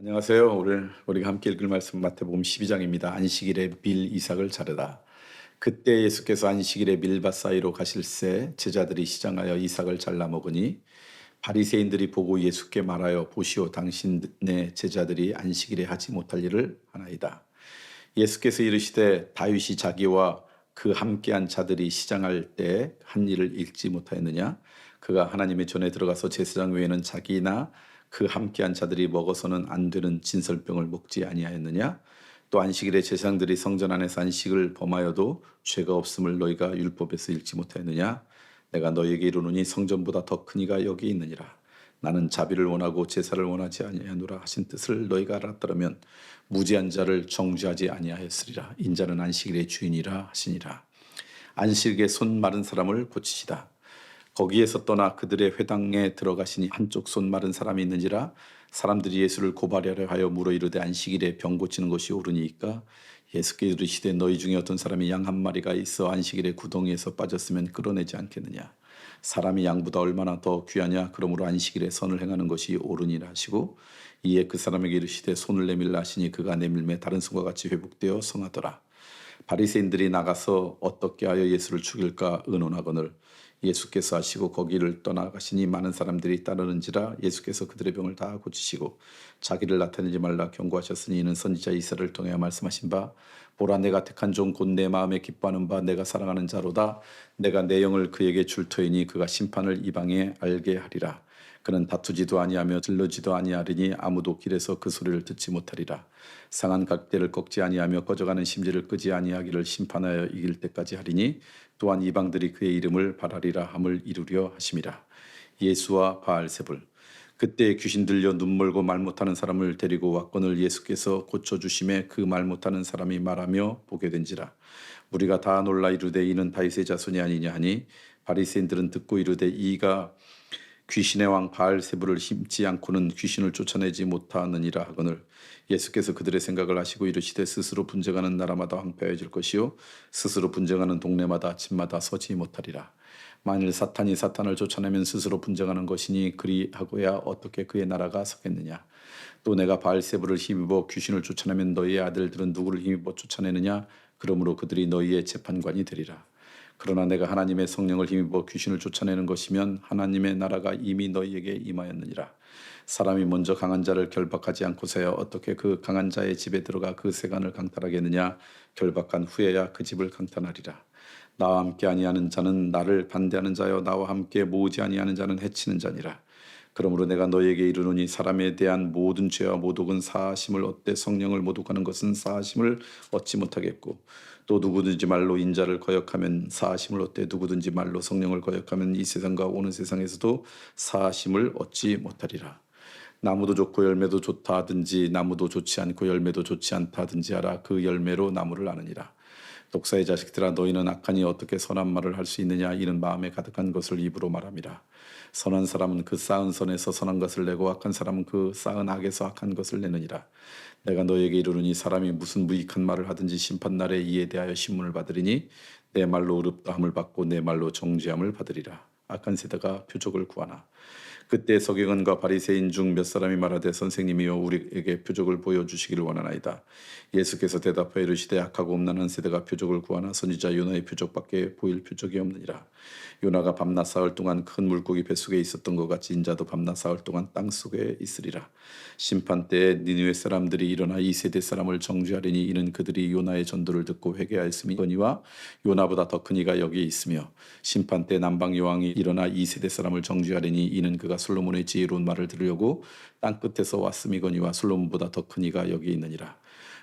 안녕하세요. 오늘 우리가 함께 읽을 말씀 마태복음 12장입니다. 안식일에 밀 이삭을 자르다. 그때 예수께서 안식일에 밀밭 사이로 가실새 제자들이 시장하여 이삭을 잘라 먹으니 바리새인들이 보고 예수께 말하여 보시오 당신의 제자들이 안식일에 하지 못할 일을 하나이다. 예수께서 이르시되 다윗이 자기와 그 함께한 자들이 시장할 때 한 일을 읽지 못하였느냐? 그가 하나님의 전에 들어가서 제사장 외에는 자기나 그 함께한 자들이 먹어서는 안 되는 진설병을 먹지 아니하였느냐? 또 안식일에 제사장들이 성전 안에서 안식을 범하여도 죄가 없음을 너희가 율법에서 읽지 못하였느냐? 내가 너희에게 이르노니 성전보다 더 큰 이가 여기 있느니라. 나는 자비를 원하고 제사를 원하지 아니하노라 하신 뜻을 너희가 알았더라면 무지한 자를 정죄하지 아니하였으리라. 인자는 안식일의 주인이라 하시니라. 안식에 손 마른 사람을 고치시다. 거기에서 떠나 그들의 회당에 들어가시니 한쪽 손 마른 사람이 있는지라. 사람들이 예수를 고발하려 하여 물어 이르되 안식일에 병 고치는 것이 옳으니까? 예수께 이르시되 너희 중에 어떤 사람이 양 한 마리가 있어 안식일에 구덩이에서 빠졌으면 끌어내지 않겠느냐? 사람이 양보다 얼마나 더 귀하냐? 그러므로 안식일에 선을 행하는 것이 옳으니라 하시고 이에 그 사람에게 이르시되 손을 내밀라 하시니 그가 내밀매 다른 손과 같이 회복되어 성하더라. 바리새인들이 나가서 어떻게 하여 예수를 죽일까 의논하거늘 예수께서 하시고 거기를 떠나가시니 많은 사람들이 따르는지라. 예수께서 그들의 병을 다 고치시고 자기를 나타내지 말라 경고하셨으니 이는 선지자 이사야를 통하여 말씀하신 바 보라 내가 택한 종 곧 내 마음에 기뻐하는 바 내가 사랑하는 자로다. 내가 내 영을 그에게 줄 터이니 그가 심판을 이방에 알게 하리라. 그는 다투지도 아니하며 들르지도 아니하리니 아무도 길에서 그 소리를 듣지 못하리라. 상한 각대를 꺾지 아니하며 꺼져가는 심지를 끄지 아니하기를 심판하여 이길 때까지 하리니 또한 이방들이 그의 이름을 바라리라 함을 이루려 하심이라. 예수와 바알세불. 그때 귀신 들려 눈 멀고 말 못하는 사람을 데리고 왔거늘 예수께서 고쳐주심에 그 말 못하는 사람이 말하며 보게 된지라. 우리가 다 놀라 이르되 이는 다윗의 자손이 아니냐 하니 바리새인들은 듣고 이르되 이가 귀신의 왕 바알세불을 힘지 않고는 귀신을 쫓아내지 못하느니라 하거늘 예수께서 그들의 생각을 아시고 이르시되 스스로 분쟁하는 나라마다 황폐해질 것이요 스스로 분쟁하는 동네마다 집마다 서지 못하리라. 만일 사탄이 사탄을 쫓아내면 스스로 분쟁하는 것이니 그리하고야 어떻게 그의 나라가 서겠느냐. 또 내가 바알세불을 힘입어 귀신을 쫓아내면 너희의 아들들은 누구를 힘입어 쫓아내느냐. 그러므로 그들이 너희의 재판관이 되리라. 그러나 내가 하나님의 성령을 힘입어 귀신을 쫓아내는 것이면 하나님의 나라가 이미 너희에게 임하였느니라. 사람이 먼저 강한 자를 결박하지 않고서야 어떻게 그 강한 자의 집에 들어가 그 세간을 강탈하겠느냐. 결박한 후에야 그 집을 강탈하리라. 나와 함께 아니하는 자는 나를 반대하는 자요 나와 함께 모으지 아니하는 자는 해치는 자니라. 그러므로 내가 너희에게 이르노니 사람에 대한 모든 죄와 모독은 사하심을 얻되 성령을 모독하는 것은 사하심을 얻지 못하겠고 또 누구든지 말로 인자를 거역하면 사하심을 얻되 누구든지 말로 성령을 거역하면 이 세상과 오는 세상에서도 사하심을 얻지 못하리라. 나무도 좋고 열매도 좋다 하든지 나무도 좋지 않고 열매도 좋지 않다 하든지 하라. 그 열매로 나무를 아느니라. 독사의 자식들아 너희는 악하니 어떻게 선한 말을 할 수 있느냐. 이는 마음에 가득한 것을 입으로 말함이라. 선한 사람은 그 쌓은 선에서 선한 것을 내고 악한 사람은 그 쌓은 악에서 악한 것을 내느니라. 내가 너희에게 이르노니 사람이 무슨 무익한 말을 하든지 심판날에 이에 대하여 신문을 받으리니 내 말로 의롭다함을 받고 내 말로 정죄함을 받으리라. 악한 세대가 표적을 구하나. 그때 서기관과 바리새인 중 몇 사람이 말하되 선생님이여 우리에게 표적을 보여주시기를 원하나이다. 예수께서 대답하여 이르시되 악하고 음란한 세대가 표적을 구하나 선지자 요나의 표적밖에 보일 표적이 없느니라. 요나가 밤낮 사흘 동안 큰 물고기 뱃속에 있었던 것 같이 인자도 밤낮 사흘 동안 땅속에 있으리라. 심판 때에 니느웨 사람들이 일어나 이 세대 사람을 정죄하리니 이는 그들이 요나의 전도를 듣고 회개하였음이거니와 요나보다 더 큰 이가 여기 있으며 심판 때 남방 여왕이 일어나 이 세대 사람을 정죄하리니 이는 그가 솔로몬의 지혜로운 말을 들으려고 땅 끝에서 왔음이거니와 솔로몬보다 더 큰 이가 여기 있느니라.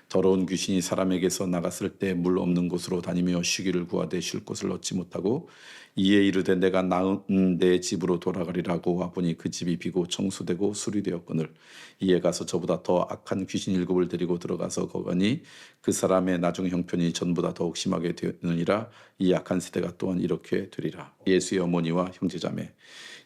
더러운 귀신이 사람에게서 나갔을 때 물 없는 곳으로 다니며 쉬기를 구하되 쉴 곳을 얻지 못하고 이에 이르되 내가 나은 내 집으로 돌아가리라고 와보니 그 집이 비고 청소되고 수리되었거늘 이에 가서 저보다 더 악한 귀신 일곱을 데리고 들어가서 거거니 그 사람의 나중 형편이 전보다 더욱 심하게 되느니라. 이 악한 세대가 또한 이렇게 되리라. 예수의 어머니와 형제자매.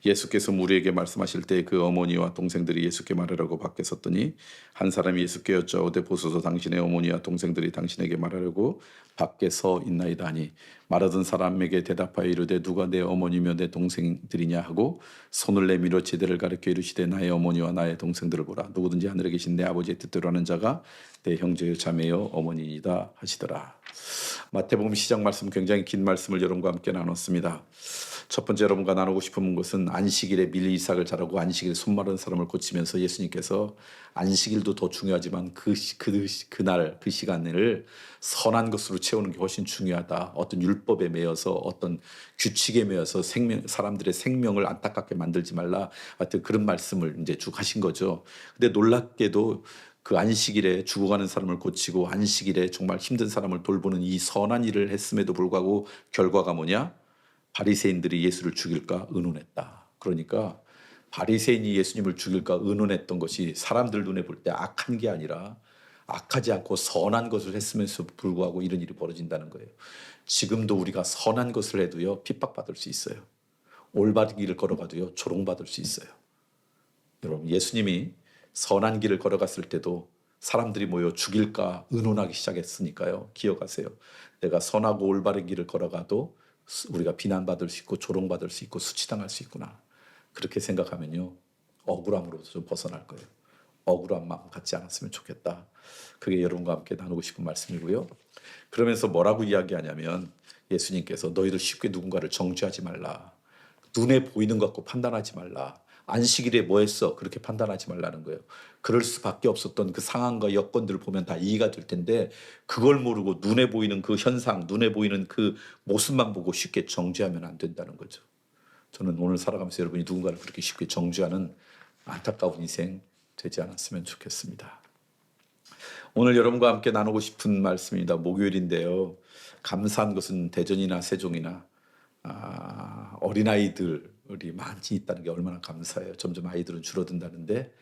예수께서 무리에게 말씀하실 때 그 어머니와 동생들이 예수께 말하라고 밖에 섰더니 한 사람이 예수께 여짜오되 보소서 당신의 당신의 어머니와 동생들이 당신에게 말하려고 밖에 서 있나이다 하니 말하던 사람에게 대답하여 이르되 누가 내 어머니며 내 동생들이냐 하고 손을 내밀어 제대를 가리켜 이르시되 나의 어머니와 나의 동생들을 보라. 누구든지 하늘에 계신 내 아버지의 뜻대로 하는 자가 내 형제요 자매요 어머니이다 하시더라. 마태복음 시작 말씀 굉장히 긴 말씀을 여러분과 함께 나눴습니다. 첫 번째 여러분과 나누고 싶은 것은 안식일에 밀 이삭을 자르고 안식일에 손 마른 사람을 고치면서 예수님께서 안식일도 더 중요하지만 그날 그 시간을 선한 것으로 채우는 게 훨씬 중요하다. 어떤 율법에 매여서 어떤 규칙에 매여서 사람들의 생명을 안타깝게 만들지 말라. 하여튼 그런 말씀을 이제 쭉 하신 거죠. 근데 놀랍게도 그 안식일에 죽어가는 사람을 고치고 안식일에 정말 힘든 사람을 돌보는 이 선한 일을 했음에도 불구하고 결과가 뭐냐? 바리새인들이 예수를 죽일까 의논했다. 그러니까 바리새인이 예수님을 죽일까 의논했던 것이 사람들 눈에 볼 때 악한 게 아니라 악하지 않고 선한 것을 했음에도 불구하고 이런 일이 벌어진다는 거예요. 지금도 우리가 선한 것을 해도요 핍박받을 수 있어요. 올바른 길을 걸어가도요 조롱받을 수 있어요. 여러분 예수님이 선한 길을 걸어갔을 때도 사람들이 모여 죽일까 의논하기 시작했으니까요. 기억하세요. 내가 선하고 올바른 길을 걸어가도 우리가 비난받을 수 있고 조롱받을 수 있고 수치당할 수 있구나. 그렇게 생각하면요. 억울함으로서 좀 벗어날 거예요. 억울한 마음 갖지 않았으면 좋겠다. 그게 여러분과 함께 나누고 싶은 말씀이고요. 그러면서 뭐라고 이야기하냐면 예수님께서 너희들 쉽게 누군가를 정죄하지 말라. 눈에 보이는 것 갖고 판단하지 말라. 안식일에 뭐 했어? 그렇게 판단하지 말라는 거예요. 그럴 수밖에 없었던 그 상황과 여건들을 보면 다 이해가 될 텐데 그걸 모르고 눈에 보이는 그 현상, 눈에 보이는 그 모습만 보고 쉽게 정죄하면 안 된다는 거죠. 저는 오늘 살아가면서 여러분이 누군가를 그렇게 쉽게 정죄하는 안타까운 인생 되지 않았으면 좋겠습니다. 오늘 여러분과 함께 나누고 싶은 말씀입니다. 목요일인데요. 감사한 것은 대전이나 세종이나 어린아이들이 많이 있다는 게 얼마나 감사해요. 점점 아이들은 줄어든다는데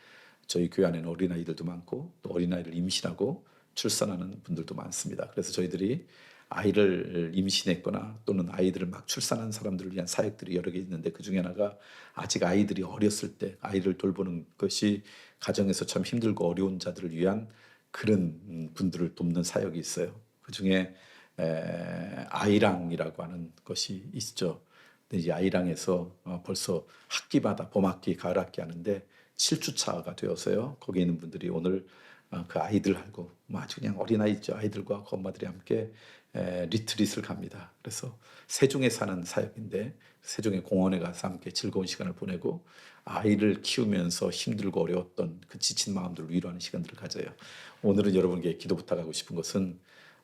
저희 교회 안에는 어린아이들도 많고 또 어린아이를 임신하고 출산하는 분들도 많습니다. 그래서 저희들이 아이를 임신했거나 또는 아이들을 막 출산한 사람들을 위한 사역들이 여러 개 있는데 그중에 하나가 아직 아이들이 어렸을 때 아이를 돌보는 것이 가정에서 참 힘들고 어려운 자들을 위한 그런 분들을 돕는 사역이 있어요. 그중에 아이랑이라고 하는 것이 있죠. 근데 이 아이랑에서 벌써 학기마다 봄학기, 가을학기 하는데 7주차가 되어서요. 거기 있는 분들이 오늘 그 아이들하고 아주 그냥 어린아이죠. 아이들과 그 엄마들이 함께 리트릿을 갑니다. 그래서 세종에 사는 사역인데 세종의 공원에 가서 함께 즐거운 시간을 보내고 아이를 키우면서 힘들고 어려웠던 그 지친 마음들을 위로하는 시간들을 가져요. 오늘은 여러분께 기도 부탁하고 싶은 것은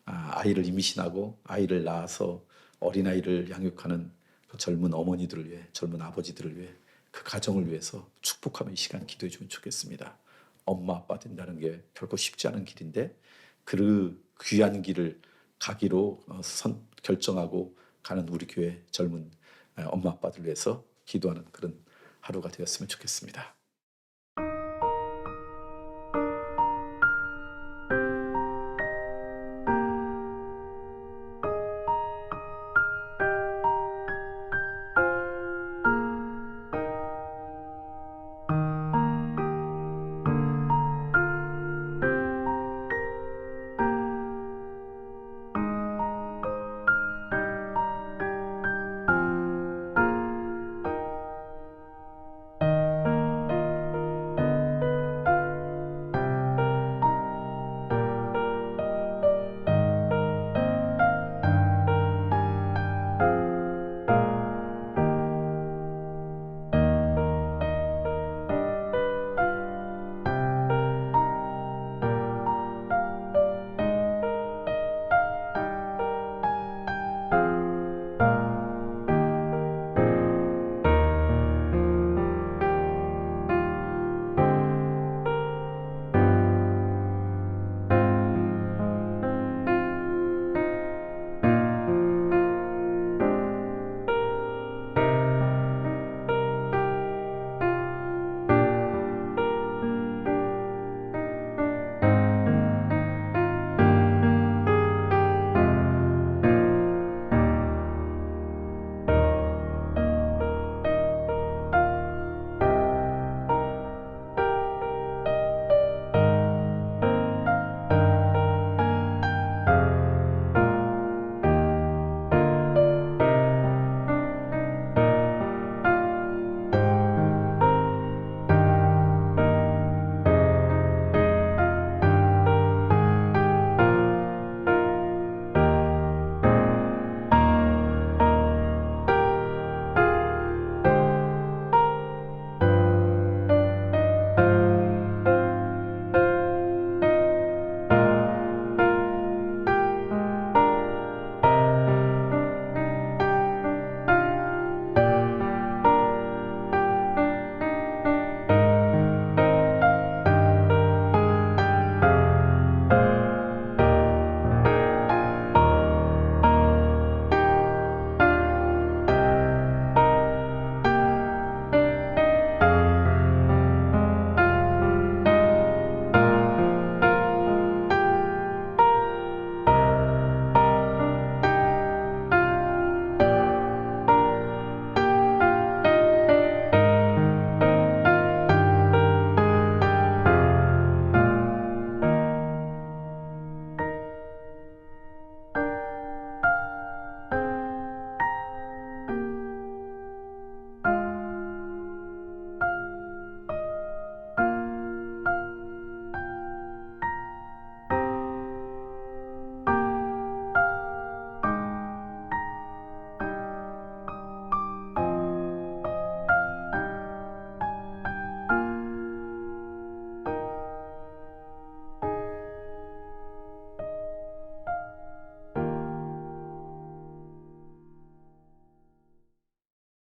아이를 임신하고 아이를 낳아서 어린아이를 양육하는 그 젊은 어머니들을 위해 젊은 아버지들을 위해 그 가정을 위해서 축복하며 이 시간 기도해 주면 좋겠습니다. 엄마 아빠 된다는 게 결코 쉽지 않은 길인데 그 귀한 길을 가기로 결정하고 가는 우리 교회 젊은 엄마 아빠들 위해서 기도하는 그런 하루가 되었으면 좋겠습니다.